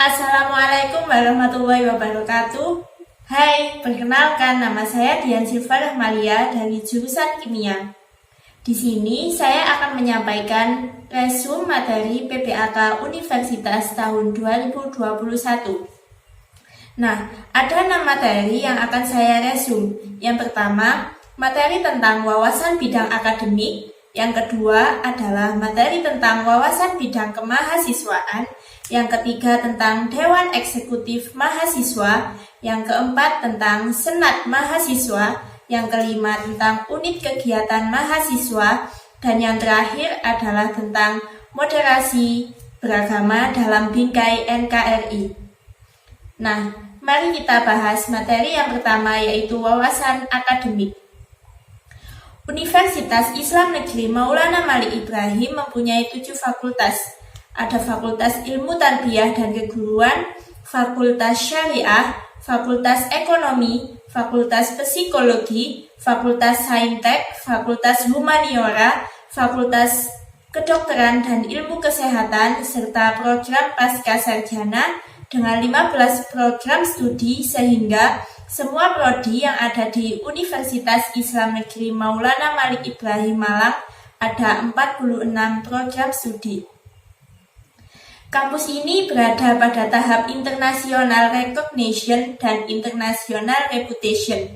Assalamualaikum warahmatullahi wabarakatuh. Hai, perkenalkan nama saya Dian Silva Rahmalia dari jurusan Kimia. Di sini saya akan menyampaikan resume materi PBAK Universitas tahun 2021. Nah, ada 6 materi yang akan saya resume. Yang pertama, materi tentang wawasan bidang akademik. Yang kedua adalah materi tentang wawasan bidang kemahasiswaan. Yang ketiga tentang Dewan Eksekutif Mahasiswa. Yang keempat tentang Senat Mahasiswa. Yang kelima tentang unit kegiatan mahasiswa. Dan yang terakhir adalah tentang moderasi beragama dalam bingkai NKRI. Nah, mari kita bahas materi yang pertama, yaitu wawasan akademik. Universitas Islam Negeri Maulana Malik Ibrahim mempunyai 7 fakultas. Ada Fakultas Ilmu Tarbiyah dan Keguruan, Fakultas Syariah, Fakultas Ekonomi, Fakultas Psikologi, Fakultas Saintek, Fakultas Humaniora, Fakultas Kedokteran dan Ilmu Kesehatan, serta program Pascasarjana dengan 15 program studi, sehingga semua prodi yang ada di Universitas Islam Negeri Maulana Malik Ibrahim Malang ada 46 program studi. Kampus ini berada pada tahap International Recognition dan International Reputation.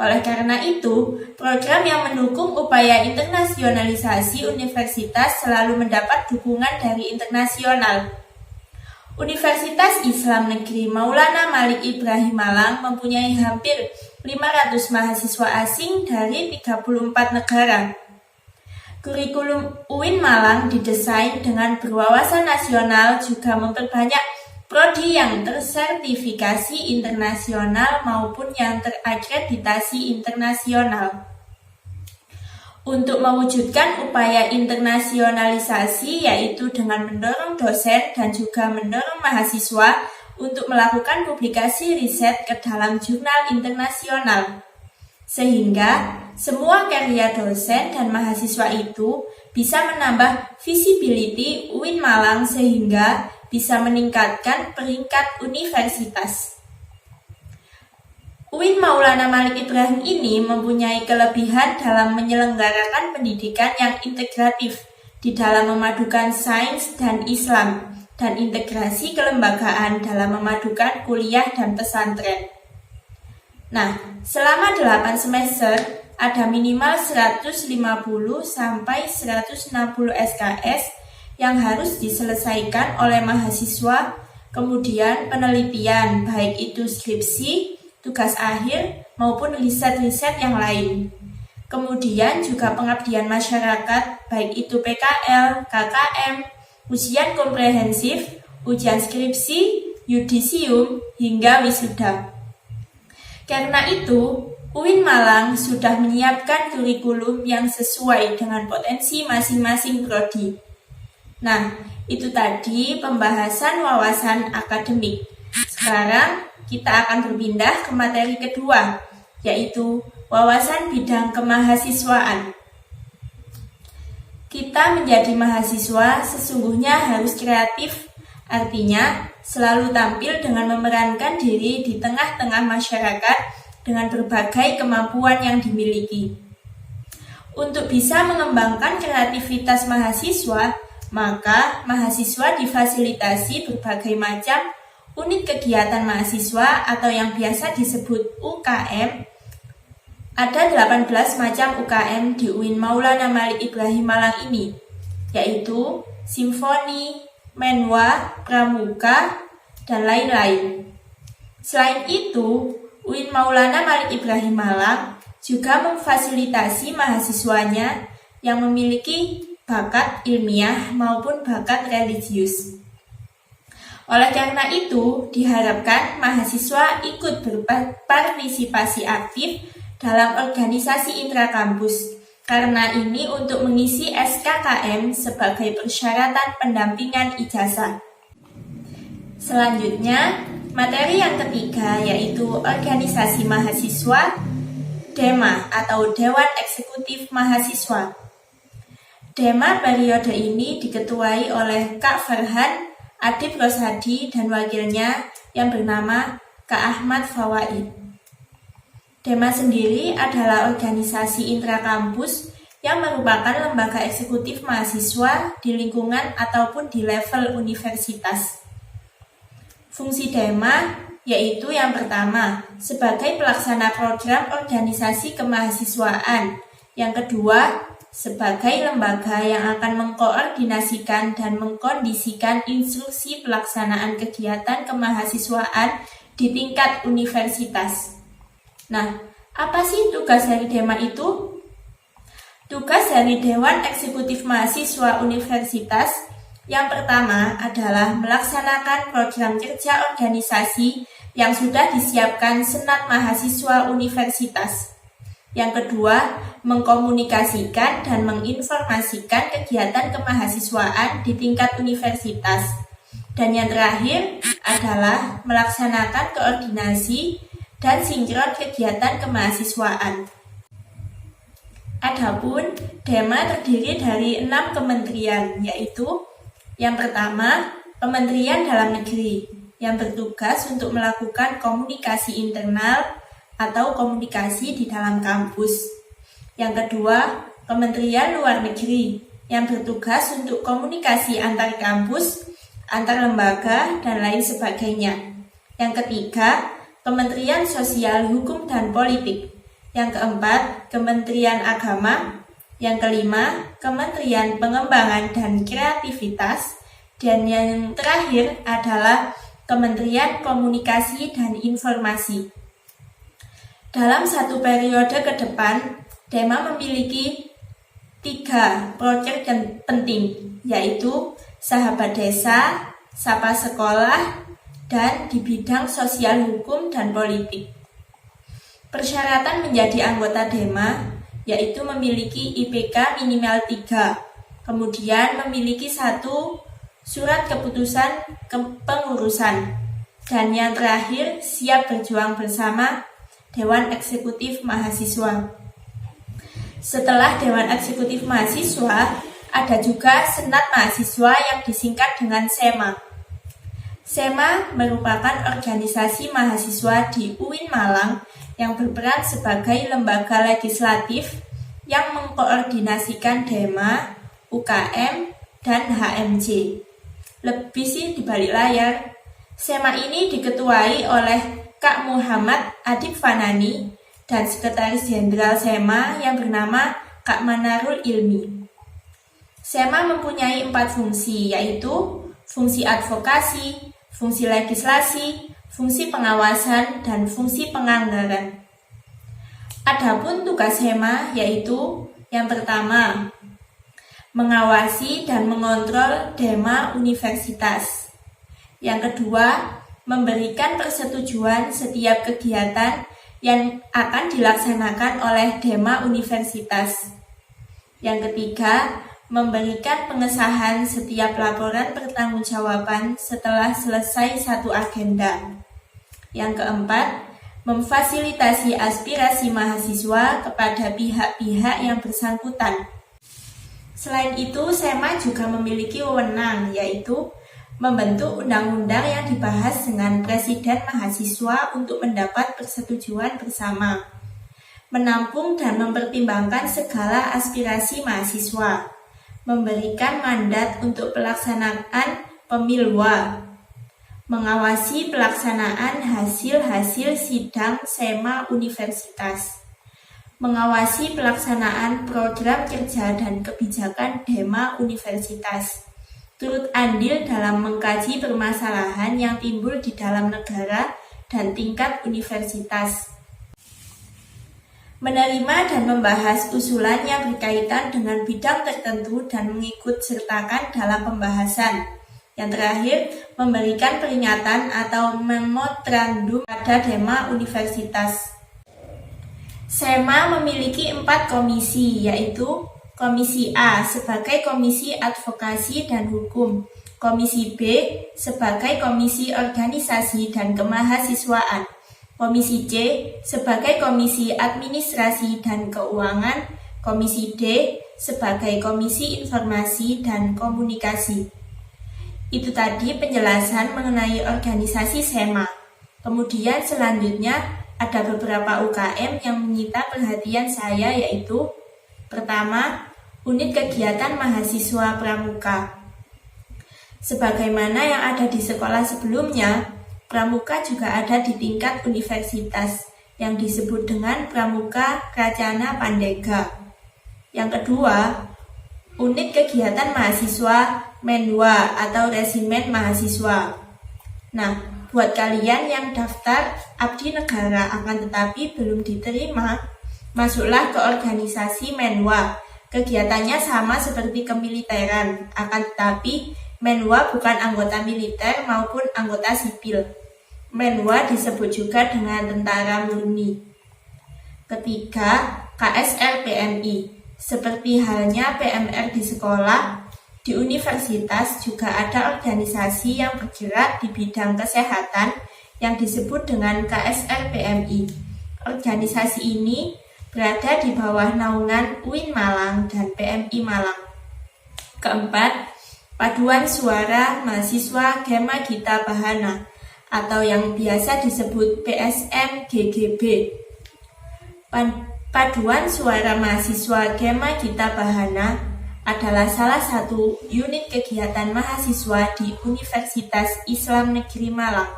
Oleh karena itu, program yang mendukung upaya internasionalisasi universitas selalu mendapat dukungan dari internasional. Universitas Islam Negeri Maulana Malik Ibrahim Malang mempunyai hampir 500 mahasiswa asing dari 34 negara. Kurikulum UIN Malang didesain dengan berwawasan nasional, juga memperbanyak prodi yang tersertifikasi internasional maupun yang terakreditasi internasional. Untuk mewujudkan upaya internasionalisasi, yaitu dengan mendorong dosen dan juga mendorong mahasiswa untuk melakukan publikasi riset ke dalam jurnal internasional, sehingga semua karya dosen dan mahasiswa itu bisa menambah visibility UIN Malang sehingga bisa meningkatkan peringkat universitas. UIN Maulana Malik Ibrahim ini mempunyai kelebihan dalam menyelenggarakan pendidikan yang integratif di dalam memadukan sains dan Islam, dan integrasi kelembagaan dalam memadukan kuliah dan pesantren. Nah, selama 8 semester ada minimal 150 sampai 160 SKS yang harus diselesaikan oleh mahasiswa, kemudian penelitian baik itu skripsi, tugas akhir, maupun riset-riset yang lain. Kemudian juga pengabdian masyarakat, baik itu PKL, KKM, ujian komprehensif, ujian skripsi, yudisium, hingga wisuda. Karena itu, UIN Malang sudah menyiapkan kurikulum yang sesuai dengan potensi masing-masing prodi. Nah, itu tadi pembahasan wawasan akademik. Sekarang kita akan berpindah ke materi kedua, yaitu wawasan bidang kemahasiswaan. Kita menjadi mahasiswa sesungguhnya harus kreatif, artinya selalu tampil dengan memerankan diri di tengah-tengah masyarakat dengan berbagai kemampuan yang dimiliki. Untuk bisa mengembangkan kreativitas mahasiswa, maka mahasiswa difasilitasi berbagai macam unit kegiatan mahasiswa atau yang biasa disebut UKM. Ada 18 macam UKM di UIN Maulana Malik Ibrahim Malang ini, yaitu Simfoni, Menwa, Pramuka, dan lain-lain. Selain itu, UIN Maulana Malik Ibrahim Malang juga memfasilitasi mahasiswanya yang memiliki bakat ilmiah maupun bakat religius. Oleh karena itu, diharapkan mahasiswa ikut berpartisipasi aktif dalam organisasi intrakampus, karena ini untuk mengisi SKKM sebagai persyaratan pendampingan ijazah. Selanjutnya, materi yang ketiga yaitu organisasi mahasiswa, DEMA atau Dewan Eksekutif Mahasiswa. DEMA periode ini diketuai oleh Kak Farhan Adib Rosadi dan wakilnya yang bernama Kak Ahmad Fawaid. Dema sendiri adalah organisasi intrakampus yang merupakan lembaga eksekutif mahasiswa di lingkungan ataupun di level universitas. Fungsi Dema yaitu yang pertama, sebagai pelaksana program organisasi kemahasiswaan. Yang kedua, sebagai lembaga yang akan mengkoordinasikan dan mengkondisikan instruksi pelaksanaan kegiatan kemahasiswaan di tingkat universitas. Nah, apa sih tugas dari Dema itu? Tugas dari Dewan Eksekutif Mahasiswa Universitas yang pertama adalah melaksanakan program kerja organisasi yang sudah disiapkan Senat Mahasiswa Universitas. Yang kedua, mengkomunikasikan dan menginformasikan kegiatan kemahasiswaan di tingkat universitas. Dan yang terakhir adalah melaksanakan koordinasi dan sinkron kegiatan kemahasiswaan. Adapun Dema terdiri dari 6 kementerian, yaitu yang pertama, Kementerian Dalam Negeri, yang bertugas untuk melakukan komunikasi internal atau komunikasi di dalam kampus. Yang kedua, Kementerian Luar Negeri, yang bertugas untuk komunikasi antar kampus, antar lembaga, dan lain sebagainya. Yang ketiga, Kementerian Sosial, Hukum, dan Politik. Yang keempat, Kementerian Agama. Yang kelima, Kementerian Pengembangan dan Kreativitas. Dan yang terakhir adalah Kementerian Komunikasi dan Informasi. Dalam satu periode ke depan, Dema memiliki 3 proyek penting, yaitu Sahabat Desa, Sapa Sekolah, dan di bidang sosial, hukum, dan politik. Persyaratan menjadi anggota Dema yaitu memiliki IPK minimal 3, kemudian memiliki 1 surat keputusan kepengurusan, dan yang terakhir siap berjuang bersama Dewan Eksekutif Mahasiswa. Setelah Dewan Eksekutif Mahasiswa, ada juga Senat Mahasiswa yang disingkat dengan SEMA. SEMA merupakan organisasi mahasiswa di UIN Malang yang berperan sebagai lembaga legislatif yang mengkoordinasikan Dema, UKM, dan HMJ. Lebih sih di balik layar, SEMA ini diketuai oleh Kak Muhammad Adib Fanani dan Sekretaris Jenderal SEMA yang bernama Kak Manarul Ilmi. SEMA mempunyai 4 fungsi, yaitu fungsi advokasi, fungsi legislasi, fungsi pengawasan, dan fungsi penganggaran. Adapun tugas SEMA yaitu yang pertama, mengawasi dan mengontrol Dema Universitas. Yang kedua, memberikan persetujuan setiap kegiatan yang akan dilaksanakan oleh Dema Universitas. Yang ketiga, memberikan pengesahan setiap laporan pertanggungjawaban setelah selesai satu agenda. Yang keempat, memfasilitasi aspirasi mahasiswa kepada pihak-pihak yang bersangkutan. Selain itu, SEMA juga memiliki wewenang, yaitu membentuk undang-undang yang dibahas dengan Presiden mahasiswa untuk mendapat persetujuan bersama, menampung dan mempertimbangkan segala aspirasi mahasiswa, memberikan mandat untuk pelaksanaan pemilwa, mengawasi pelaksanaan hasil-hasil sidang SEMA Universitas, mengawasi pelaksanaan program kerja dan kebijakan Dema Universitas, turut andil dalam mengkaji permasalahan yang timbul di dalam negara dan tingkat universitas, menerima dan membahas usulan yang berkaitan dengan bidang tertentu dan mengikut sertakan dalam pembahasan. Yang terakhir, memberikan peringatan atau memorandum pada Dema Universitas. SEMA memiliki 4 komisi, yaitu Komisi A sebagai Komisi Advokasi dan Hukum, Komisi B sebagai Komisi Organisasi dan Kemahasiswaan, Komisi C sebagai Komisi Administrasi dan Keuangan, Komisi D sebagai Komisi Informasi dan Komunikasi. Itu tadi penjelasan mengenai organisasi SEMA. Kemudian selanjutnya ada beberapa UKM yang menyita perhatian saya, yaitu pertama, unit kegiatan mahasiswa pramuka. Sebagaimana yang ada di sekolah sebelumnya, pramuka juga ada di tingkat universitas yang disebut dengan Pramuka Racana Pandega. Yang kedua, unit kegiatan mahasiswa Menwa atau Resimen Mahasiswa. Nah, buat kalian yang daftar abdi negara akan tetapi belum diterima, masuklah ke organisasi Menwa. Kegiatannya sama seperti kemiliteran, akan tetapi Menwa bukan anggota militer maupun anggota sipil. Menwa disebut juga dengan tentara murni. Ketiga, KSR PMI. Seperti halnya PMR di sekolah, di universitas juga ada organisasi yang bergerak di bidang kesehatan yang disebut dengan KSR PMI. Organisasi ini berada di bawah naungan UIN Malang dan PMI Malang. Keempat, Paduan Suara Mahasiswa Gema Gita Bahana atau yang biasa disebut PSM GGB. Paduan Suara Mahasiswa Gema Gita Bahana adalah salah satu unit kegiatan mahasiswa di Universitas Islam Negeri Malang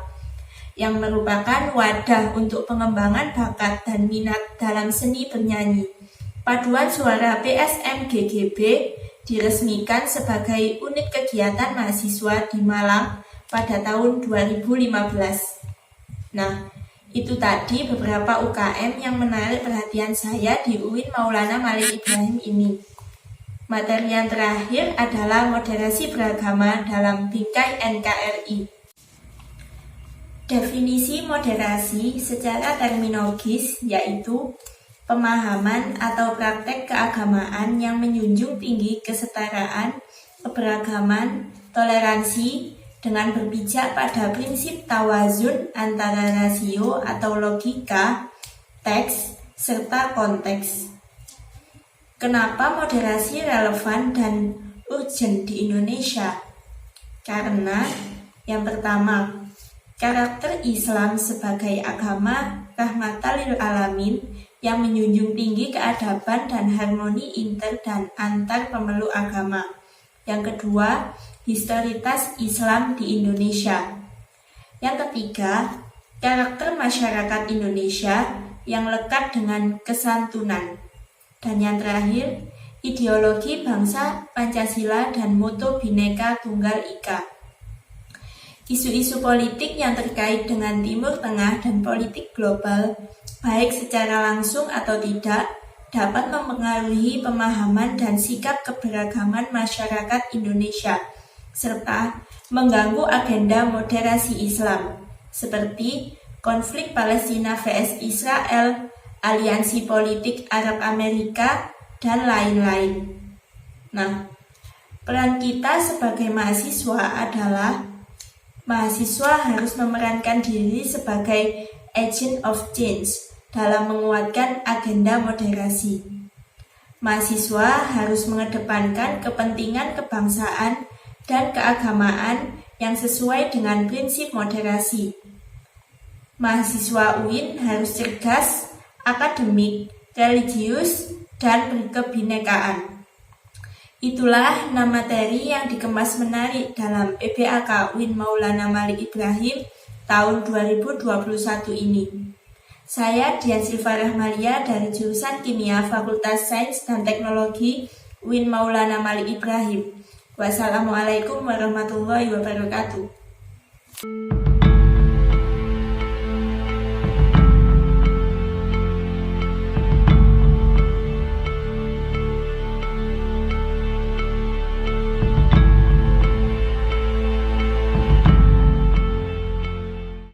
yang merupakan wadah untuk pengembangan bakat dan minat dalam seni bernyanyi. Paduan Suara PSM GGB diresmikan sebagai unit kegiatan mahasiswa di Malang pada tahun 2015. Nah, itu tadi beberapa UKM yang menarik perhatian saya di UIN Maulana Malik Ibrahim ini. Materi yang terakhir adalah moderasi beragama dalam bingkai NKRI. Definisi moderasi secara terminologis yaitu pemahaman atau praktek keagamaan yang menjunjung tinggi kesetaraan, keberagaman, toleransi dengan berpijak pada prinsip tawazun antara rasio atau logika, teks, serta konteks. Kenapa moderasi relevan dan urgent di Indonesia? Karena yang pertama, karakter Islam sebagai agama rahmatan lil alamin yang menjunjung tinggi keadaban dan harmoni inter dan antar pemeluk agama. Yang kedua, historitas Islam di Indonesia. Yang ketiga, karakter masyarakat Indonesia yang lekat dengan kesantunan. Dan yang terakhir, ideologi bangsa Pancasila dan moto Bhinneka Tunggal Ika. Isu-isu politik yang terkait dengan Timur Tengah dan politik global, baik secara langsung atau tidak, dapat mempengaruhi pemahaman dan sikap keberagaman masyarakat Indonesia, serta mengganggu agenda moderasi Islam, seperti konflik Palestina vs Israel, aliansi politik Arab Amerika, dan lain-lain. Nah, peran kita sebagai mahasiswa adalah mahasiswa harus memerankan diri sebagai agent of change dalam menguatkan agenda moderasi. Mahasiswa harus mengedepankan kepentingan kebangsaan dan keagamaan yang sesuai dengan prinsip moderasi. Mahasiswa UIN harus cerdas, akademik, religius, dan berkebinekaan. Itulah 6 materi yang dikemas menarik dalam PBAK UIN Maulana Malik Ibrahim tahun 2021 ini. Saya Dian Silva Rahmalia dari jurusan Kimia Fakultas Sains dan Teknologi UIN Maulana Malik Ibrahim. Wassalamualaikum warahmatullahi wabarakatuh.